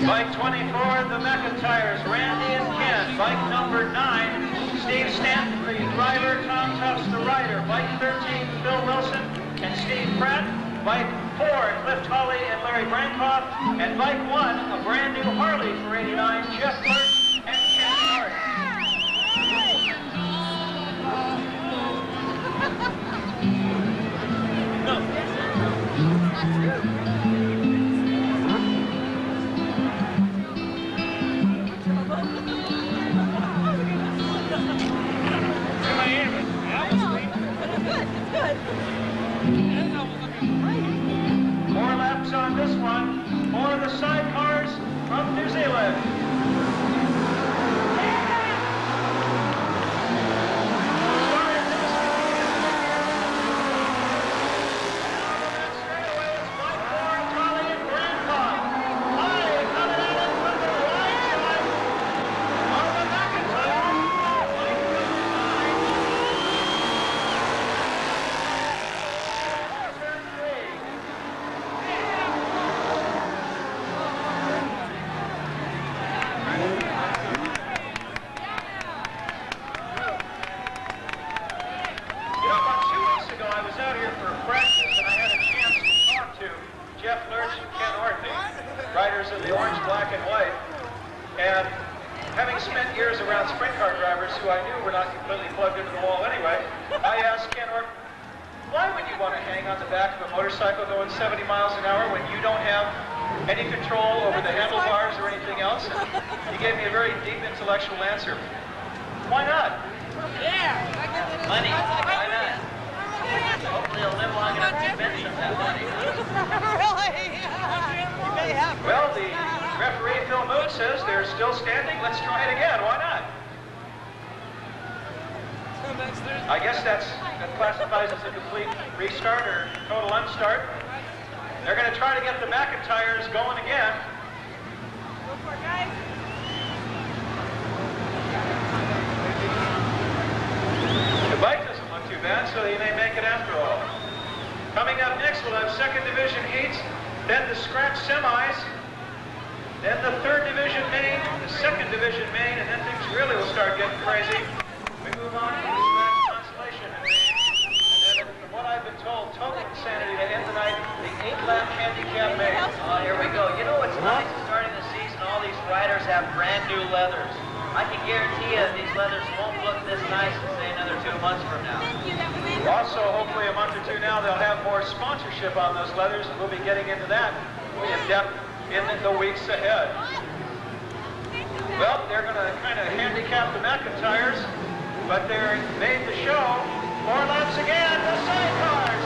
Bike 24, the McIntyres, Randy and Ken. Bike number 9, Steve Stanton, the driver, Tom Tufts, the rider. Bike 13, Phil Wilson and Steve Pratt. Bike 4, Cliff Tully and Larry Brankoff. And Bike 1, a brand new Harley for 89, Jeff Lerch and Ken Hart. On this one, for the sidecars from New Zealand. having spent years around sprint car drivers who I knew were not completely plugged into the wall anyway, I asked Ken Orton, why would you want to hang on the back of a motorcycle going 70 miles an hour when you don't have any control over the handlebars or anything else? And he gave me a very deep intellectual answer. Why not? Yeah. Money. Why not? Hopefully he'll live long enough to mention that money. Really? Well, the referee Phil Moon says they're still standing. Let's try it again. Why not? I guess that classifies as a complete restart or total unstart. They're going to try to get the McIntyres going again. Go for it, guys. The bike doesn't look too bad, so they may make it after all. Coming up next, we'll have second division heats, then the scratch semis, then the third division main, the second division main, and then things really will start getting crazy. We move on to the scratch consolation main, and then from what I've been told, total insanity to end the night, the 8-lap handicap main. Oh, here we go. You know what's nice? Starting the season, all these riders have brand new leathers. I can guarantee you these leathers won't look this nice in, say, another 2 months from now. Also, hopefully a month or two now, they'll have more sponsorship on those leathers, and we'll be getting into that in depth in the weeks ahead. Well, they're going to kind of handicap the McIntyres, but they're made the show. 4 laps again, the sidecars.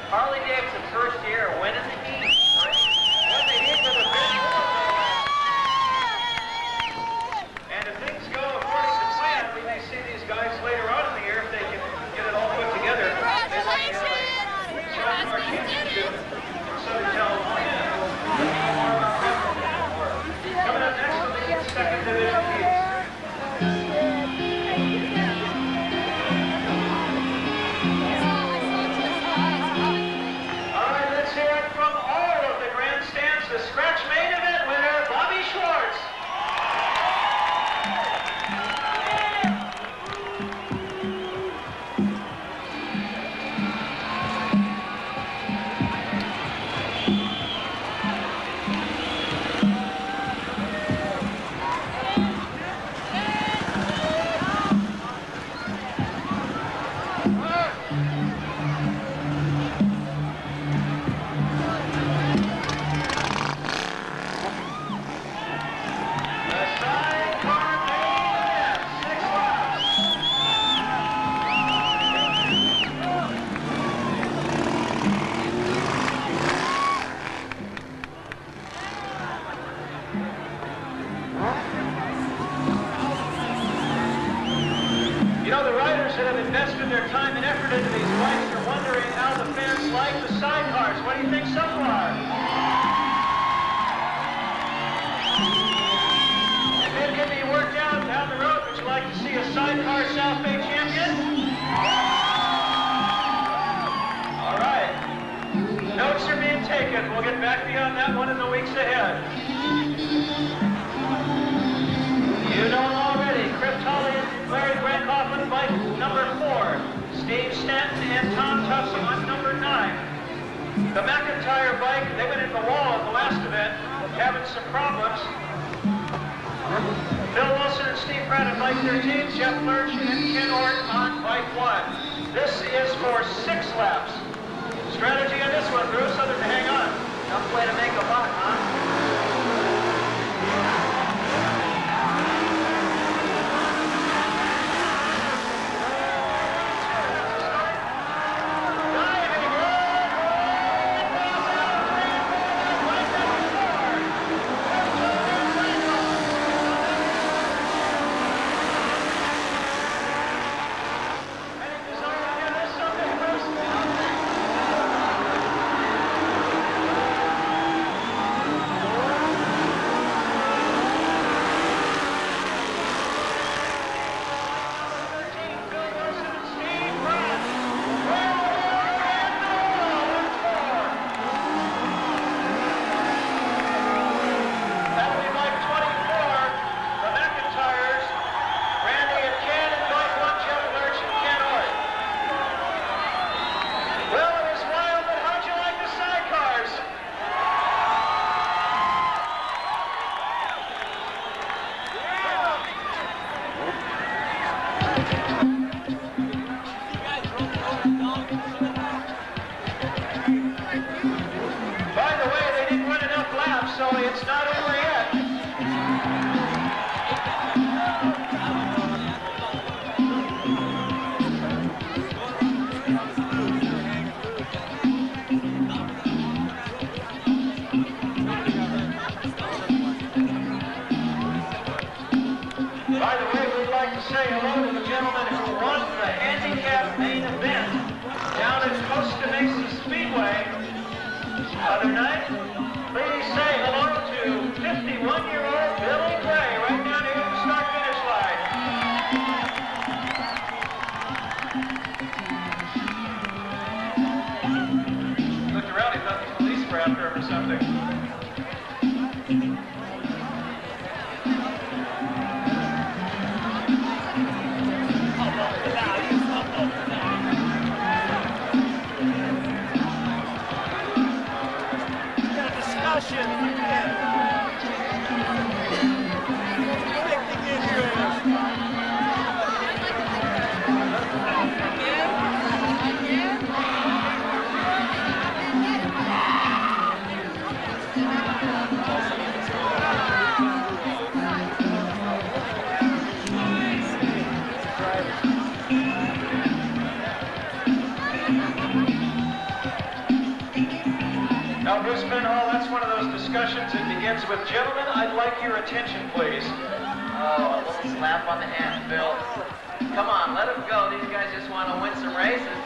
Harley Davidson first year winning the heat, right? When they hit with a big and if things go according to plan, we may see these guys later on in the year if they can get it all put together. Congratulations! Southern California. Coming up next will be the second division heats. The scratch main event winner, Bobby Schwartz. That have invested their time and effort into these bikes are wondering how the fans like the sidecars. What do you think so far? If it can be worked out down the road, would you like to see a sidecar South Bay champion? All right. Notes are being taken. We'll get back beyond that one in the weeks ahead. You know them already. Chris Tolley and Larry Grankoff on bike number 4. Steve Stanton and Tom Tufson on number 9. The McIntyre bike, they went in the wall at the last event, having some problems. Bill Wilson and Steve Pratt on bike 13, Jeff Lerch and Ken Orton on bike laps. Strategy on this one, Bruce, other than hang on. Tough way to make a buck, huh? So it's not over yet. By the way, we'd like to say hello to the gentleman who won the handicap main event down at Costa Mesa Speedway the other night. Please say hello to 51-year-old Billy Gray right down here at the start-finish line. Looked around, he thought the police were after him or something. Now, Bruce Penhall, that's one of those discussions that begins with, gentlemen, I'd like your attention, please. Oh, a little slap on the hand, Bill. Come on, let them go. These guys just want to win some races.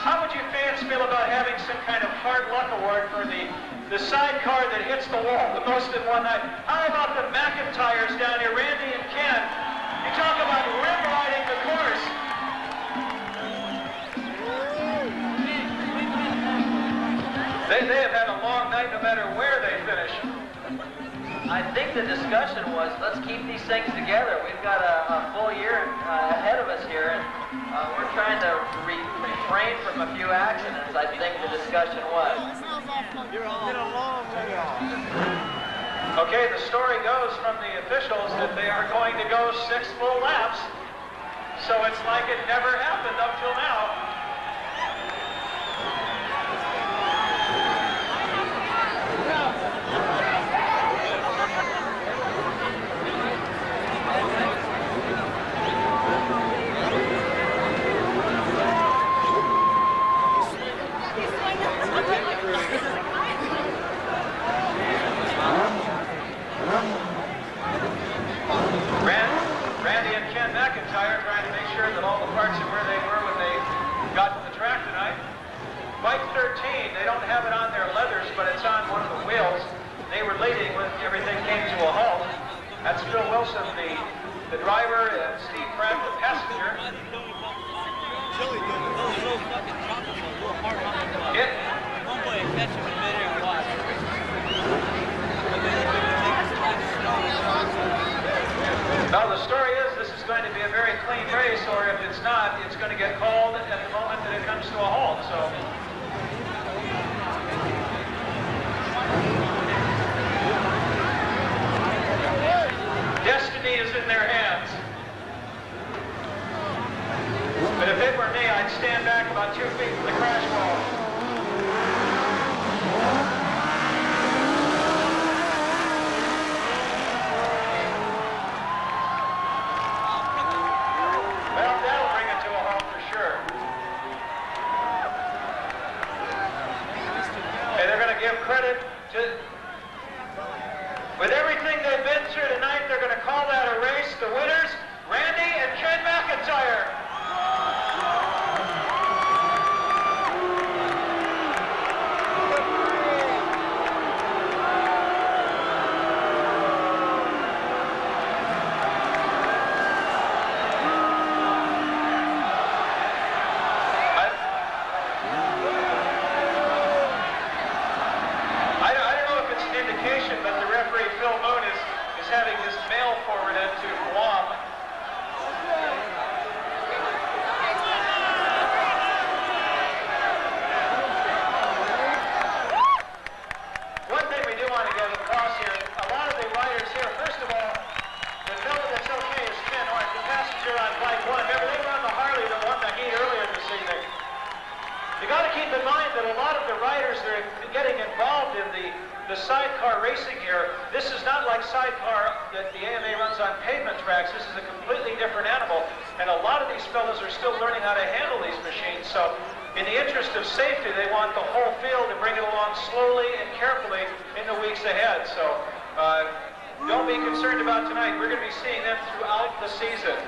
How would you fans feel about having some kind of hard luck award for the sidecar that hits the wall the most in one night? How about the McIntyres down here, Randy and Ken? You talk about rim riding the course. They have had a long night no matter where they finish. I think the discussion was, let's keep these things together. We've got a full year ahead of us here, and we're trying to refrain from a few accidents, I think the discussion was. You're on. Been a long way off. Okay, the story goes from the officials that they are going to go 6 full laps. So it's like it never happened up till now. Randy and Ken McIntyre trying to make sure that all the parts are where they were when they got to the track tonight. Bike 13, they don't have it on their leathers, but it's on one of the wheels. They were leading when everything came to a halt. That's Phil Wilson, the driver, and Steve Pratt, the passenger. Now the story is this is going to be a very clean race, or if it's not, it's going to get called at the moment that it comes to a halt. So destiny is in their hands. But if it were were me, I'd stand back about 2 feet from the crash wall. Well, that'll bring it to a halt for sure. And they're going to give credit to... With everything they've been through tonight, they're going to call that a race. The winners, Randy and Ken McIntyre. But the referee Phil Moon is having his mail forwarded to Guam. One thing we do want to get across here, a lot of the riders here, first of all, the fellow that's okay is Ken Hart, the passenger on bike 1. Remember, they were on the Harley that won the heat earlier this evening. You got to keep in mind that a lot of the riders that are getting involved in the sidecar racing here, this is not like sidecar that the AMA runs on pavement tracks. This is a completely different animal, and a lot of these fellows are still learning how to handle these machines. So in the interest of safety, they want the whole field to bring it along slowly and carefully in the weeks ahead. So don't be concerned about tonight. We're going to be seeing them throughout the season.